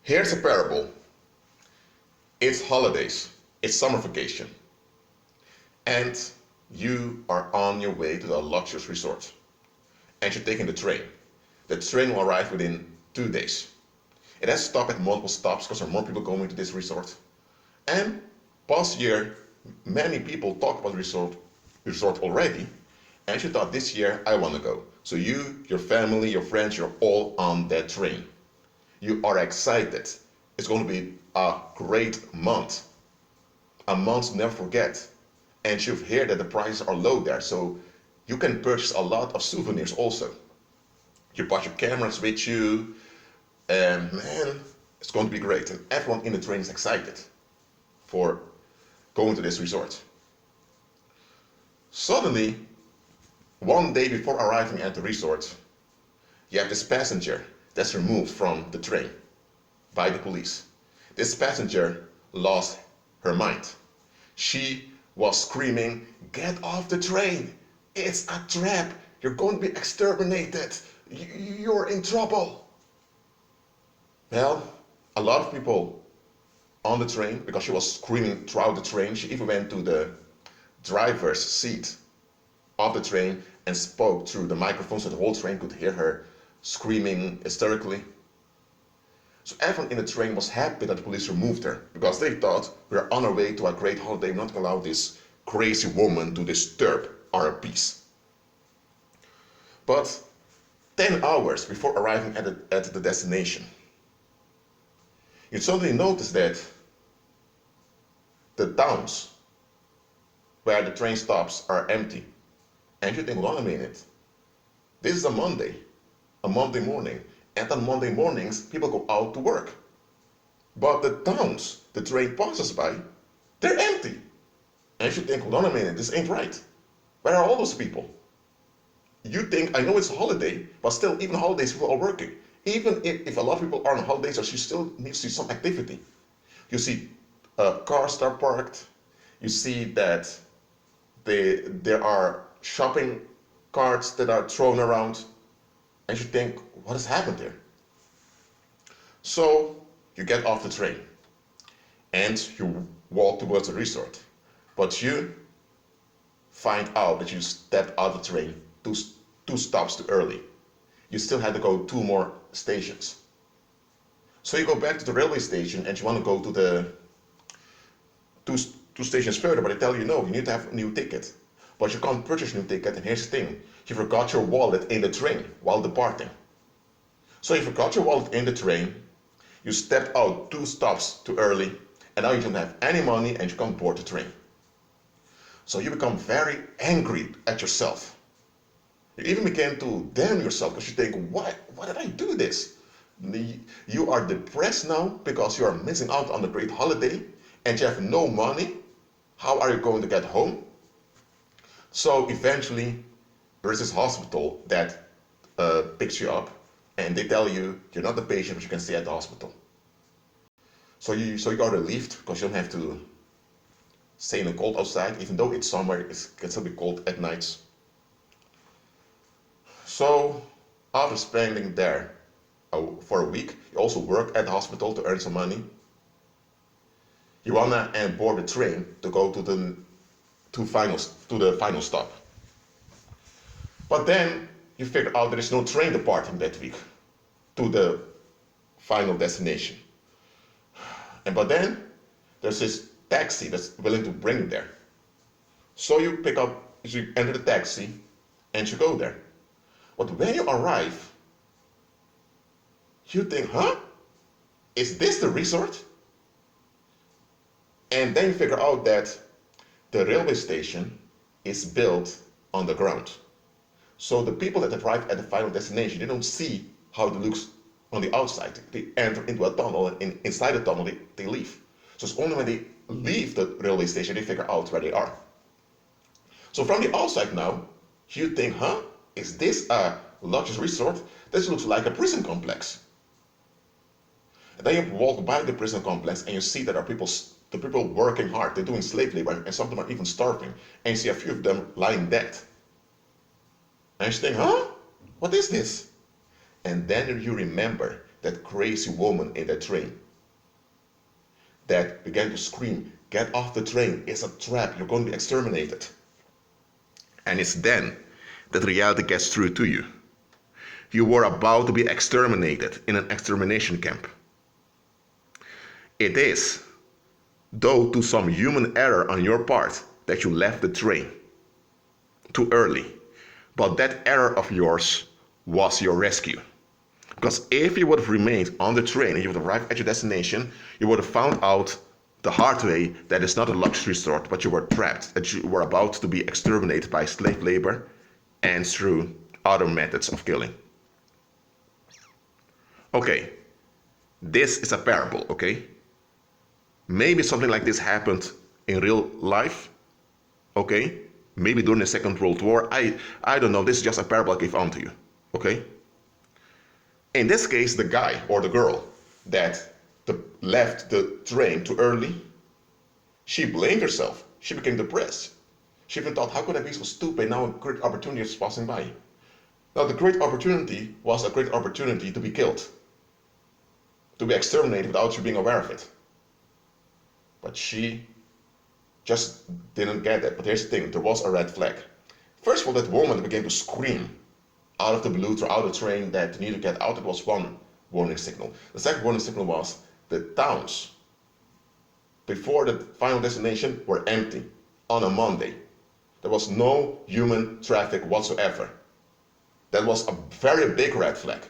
Here's a parable. It's holidays, it's summer vacation, and you are on your way to the luxurious resort, and you're taking the train. The train will arrive within 2 days. It has stopped at multiple stops because there are more people going to this resort. And past year, many people talk about the resort already, and you thought this year I want to go. So you, your family, your friends, you're all on that train. You are excited. It's going to be a great month. A month to never forget. And you've heard that the prices are low there, so you can purchase a lot of souvenirs also. You brought your cameras with you, and man, it's going to be great. And everyone in the train is excited for going to this resort. Suddenly, one day before arriving at the resort, you have this passenger that's removed from the train by the police. This passenger lost her mind. She was screaming, "Get off the train! It's a trap! You're going to be exterminated! You're in trouble!" Well, a lot of people on the train, because she was screaming throughout the train, she even went to the driver's seat of the train and spoke through the microphone so the whole train could hear her screaming hysterically. So everyone in the train was happy that the police removed her, because they thought, we're on our way to a great holiday, we're not going to allow this crazy woman to disturb our peace. But 10 hours before arriving at the destination, you suddenly notice that the towns where the train stops are empty. And you think, hold on a minute, this is a Monday morning, and on Monday mornings, people go out to work. But the towns the train passes by, they're empty. And you think, hold on a minute, this ain't right. Where are all those people? You think, I know it's a holiday, but still, even holidays, people are working. Even if a lot of people are on holidays, you still need to see some activity. You see cars that are parked. You see that there are shopping carts that are thrown around. And you think, what has happened here? So you get off the train and you walk towards the resort. But you find out that you stepped out of the train two stops too early. You still had to go 2 more stations. So you go back to the railway station and you want to go to the two stations further, but they tell you no, you need to have a new ticket. But you can't purchase a new ticket, and here's the thing, you forgot your wallet in the train while departing. So you forgot your wallet in the train, you stepped out 2 stops too early, and now you don't have any money and you can't board the train. So you become very angry at yourself. You even begin to damn yourself because you think, why did I do this? You are depressed now because you are missing out on the great holiday and you have no money. How are you going to get home? So eventually there is this hospital that picks you up and they tell you you're not the patient but you can stay at the hospital. So you are relieved because you don't have to stay in the cold outside, even though it's summer, it can still be cold at nights. So after spending there for a week, you also work at the hospital to earn some money. You wanna board the train to go to the final stop. But then you figure out there is no train departing that week to the final destination. But then there's this taxi that's willing to bring you there. So you enter the taxi and you go there. But when you arrive, you think, huh? Is this the resort? And then you figure out that the railway station is built on the ground. So the people that arrive at the final destination, they don't see how it looks on the outside. They enter into a tunnel, and inside the tunnel they leave. So it's only when they leave the railway station they figure out where they are. So from the outside now, you think, huh? Is this a luxurious resort? This looks like a prison complex. And then you walk by the prison complex and you see that there are the people working hard. They're doing slave labor and some of them are even starving. And you see a few of them lying dead. And you think, huh? What is this? And then you remember that crazy woman in that train that began to scream, "Get off the train, it's a trap, you're going to be exterminated." And it's then that reality gets through to you. You were about to be exterminated in an extermination camp. It is, though to some human error on your part, that you left the train too early. But that error of yours was your rescue. Because if you would have remained on the train and you would have arrived at your destination, you would have found out the hard way that it's not a luxury resort, but you were trapped, that you were about to be exterminated by slave labor and through other methods of killing. Okay, this is a parable, okay? Maybe something like this happened in real life, okay? Maybe during the Second World War. I don't know, this is just a parable I gave onto you, okay? In this case, the guy or the girl that left the train too early, she blamed herself. She became depressed. She even thought, how could I be so stupid? Now a great opportunity is passing by. Now the great opportunity was a great opportunity to be killed, to be exterminated without you being aware of it. But she just didn't get it. But here's the thing, there was a red flag. First of all, that woman began to scream out of the blue throughout the train that you need to get out. It was one warning signal. The second warning signal was the towns before the final destination were empty on a Monday. There was no human traffic whatsoever. That was a very big red flag.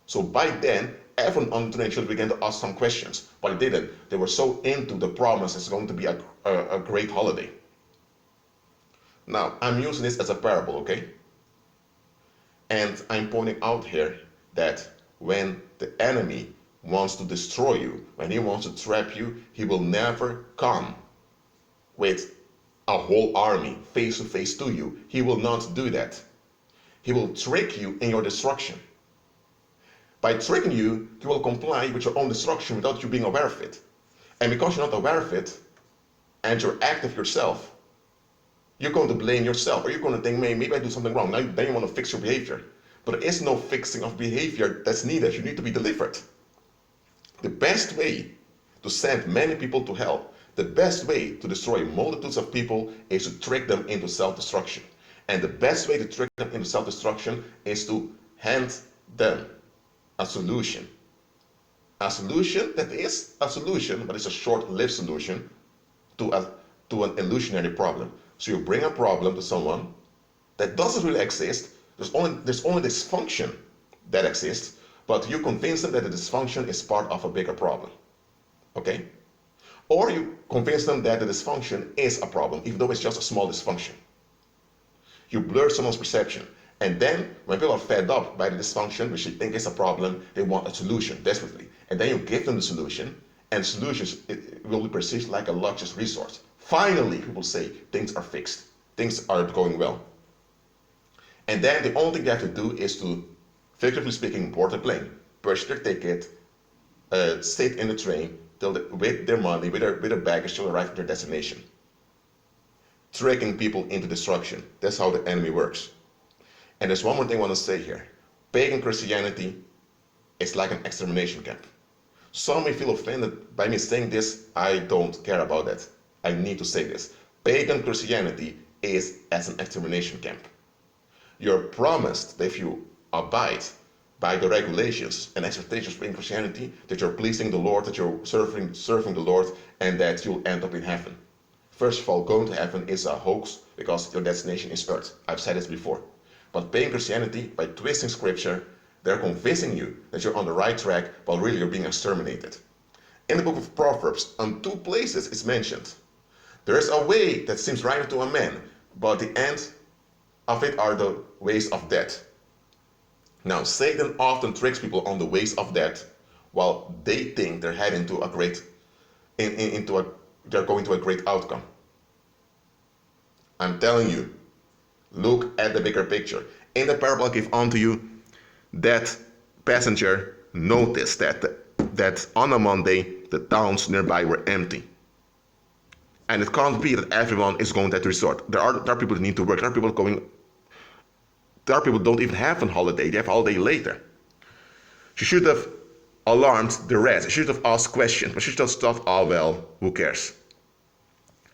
So by then, everyone on the train should begin to ask some questions, but they didn't. They were so into the promise it's going to be a great holiday. Now, I'm using this as a parable, okay? And I'm pointing out here that when the enemy wants to destroy you, when he wants to trap you, he will never come with a whole army face to face to you. He will not do that. He will trick you in your destruction. By tricking you, he will comply with your own destruction without you being aware of it. And because you're not aware of it, and you're active yourself, you're going to blame yourself, or you're going to think, maybe I do something wrong. Now, then you want to fix your behavior. But there is no fixing of behavior that's needed. You need to be delivered. The best way to send many people to hell, the best way to destroy multitudes of people is to trick them into self-destruction. And the best way to trick them into self-destruction is to hand them a solution. A solution that is a solution, but it's a short-lived solution to an illusionary problem. So you bring a problem to someone that doesn't really exist. There's only dysfunction that exists, but you convince them that the dysfunction is part of a bigger problem. Okay? Or you convince them that the dysfunction is a problem, even though it's just a small dysfunction. You blur someone's perception. And then, when people are fed up by the dysfunction, which they think is a problem, they want a solution desperately. And then you give them the solution, and solutions will be perceived like a luxurious resource. Finally, people say, things are fixed. Things are going well. And then the only thing they have to do is to, figuratively speaking, board a plane, purchase their ticket, sit in the train, with their money, with their baggage, to arrive at their destination. Tricking people into destruction. That's how the enemy works. And there's one more thing I want to say here. Pagan Christianity is like an extermination camp. Some may feel offended by me saying this. I don't care about that. I need to say this. Pagan Christianity is as an extermination camp. You're promised that if you abide by the regulations and expectations in Christianity, that you're pleasing the Lord, that you're serving the Lord, and that you'll end up in heaven. First of all, going to heaven is a hoax because your destination is earth. I've said this before. But pagan Christianity, by twisting scripture, they're convincing you that you're on the right track, while really you're being exterminated. In the book of Proverbs, on 2 places it's mentioned. There is a way that seems right unto a man, but the end of it are the ways of death. Now, Satan often tricks people on the ways of death, while they think they're heading to they're going to a great outcome. I'm telling you, look at the bigger picture. In the parable I gave unto you, that passenger noticed that on a Monday, the towns nearby were empty. And it can't be that everyone is going to that resort. There are people that need to work. There are people who don't even have a holiday. They have a holiday later. She should have alarmed the rest. She should have asked questions, but she just thought, oh well, who cares?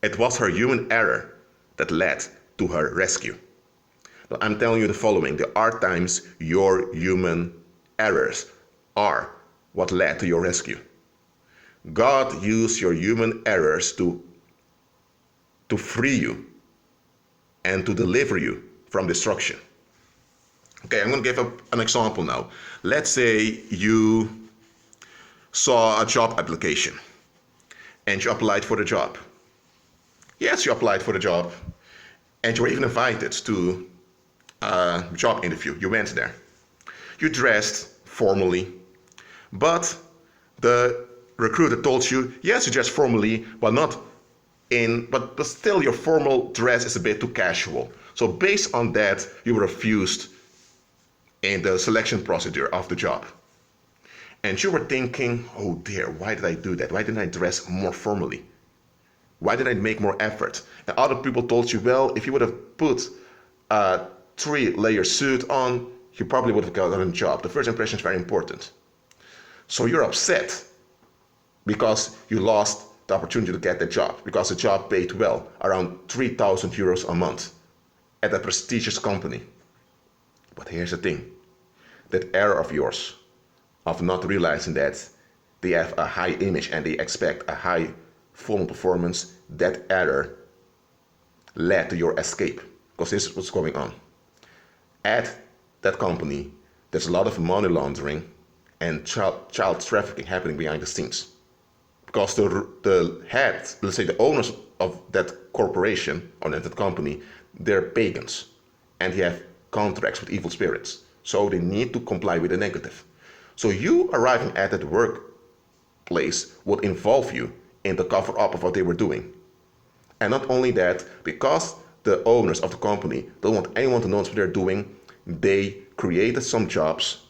It was her human error that led to her rescue. But I'm telling you the following: there are times your human errors are what led to your rescue. God used your human errors to free you and to deliver you from destruction. Okay, I'm going to give an example now. Let's say you saw a job application and you applied for the job. Yes, you applied for the job and you were even invited to a job interview. You went there. You dressed formally, but the recruiter told you, yes, you dressed formally, but but still your formal dress is a bit too casual. So based on that, you were refused in the selection procedure of the job. And you were thinking, oh dear, why did I do that? Why didn't I dress more formally? Why did I make more effort? And other people told you, well, if you would have put a 3-layer suit on, you probably would have gotten a job. The first impression is very important. So you're upset because you lost the opportunity to get the job, because the job paid well, around 3,000 euros a month at a prestigious company. But here's the thing: that error of yours of not realizing that they have a high image and they expect a high formal performance, that error led to your escape. Because this is what's going on. At that company, there's a lot of money laundering and child trafficking happening behind the scenes. Because the head, let's say the owners of that corporation or that company, they're pagans and they have contracts with evil spirits. So they need to comply with the negative. So you arriving at that workplace would involve you in the cover up of what they were doing. And not only that, because the owners of the company don't want anyone to know what they're doing, they created some jobs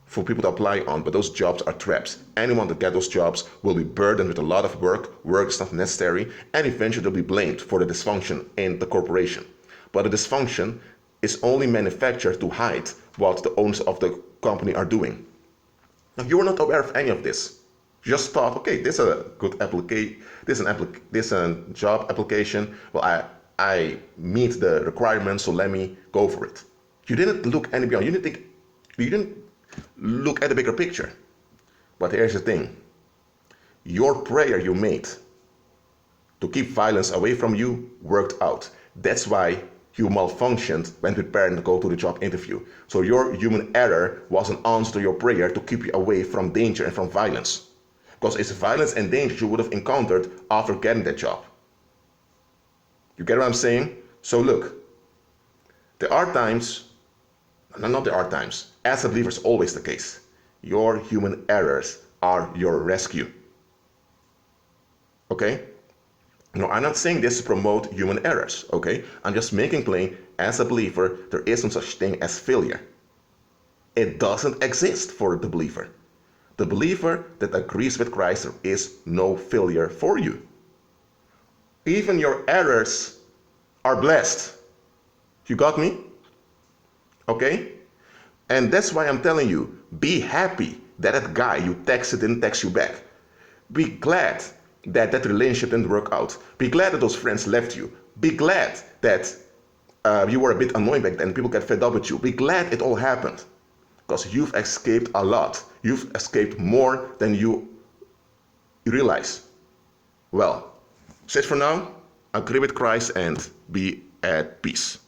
for people to apply on, but those jobs are traps. Anyone that gets those jobs will be burdened with a lot of work. Work is not necessary, and eventually they'll be blamed for the dysfunction in the corporation. But the dysfunction is only manufactured to hide what the owners of the company are doing. Now, you were not aware of any of this. You just thought, okay, this is a good application. This is a job application. Well, I meet the requirements, so let me go for it. You didn't look any beyond. You didn't look at the bigger picture. But here's the thing: your prayer you made to keep violence away from you worked out. That's why you malfunctioned when preparing to go to the job interview. So your human error was an answer to your prayer to keep you away from danger and from violence. Because it's violence and danger you would have encountered after getting that job. You get what I'm saying? So look, there are times, as a believer is always the case, your human errors are your rescue. Okay? No, I'm not saying this to promote human errors, okay? I'm just making plain, as a believer, there isn't such thing as failure. It doesn't exist for the believer. The believer that agrees with Christ, there is no failure for you. Even your errors are blessed. You got me? Okay? And that's why I'm telling you, be happy that that guy you texted didn't text you back. Be glad that that relationship didn't work out. Be glad that those friends left you. Be glad that you were a bit annoying back then, people get fed up with you. Be glad it all happened. Because you've escaped a lot. You've escaped more than you realize. Well, that's it for now. Agree with Christ and be at peace.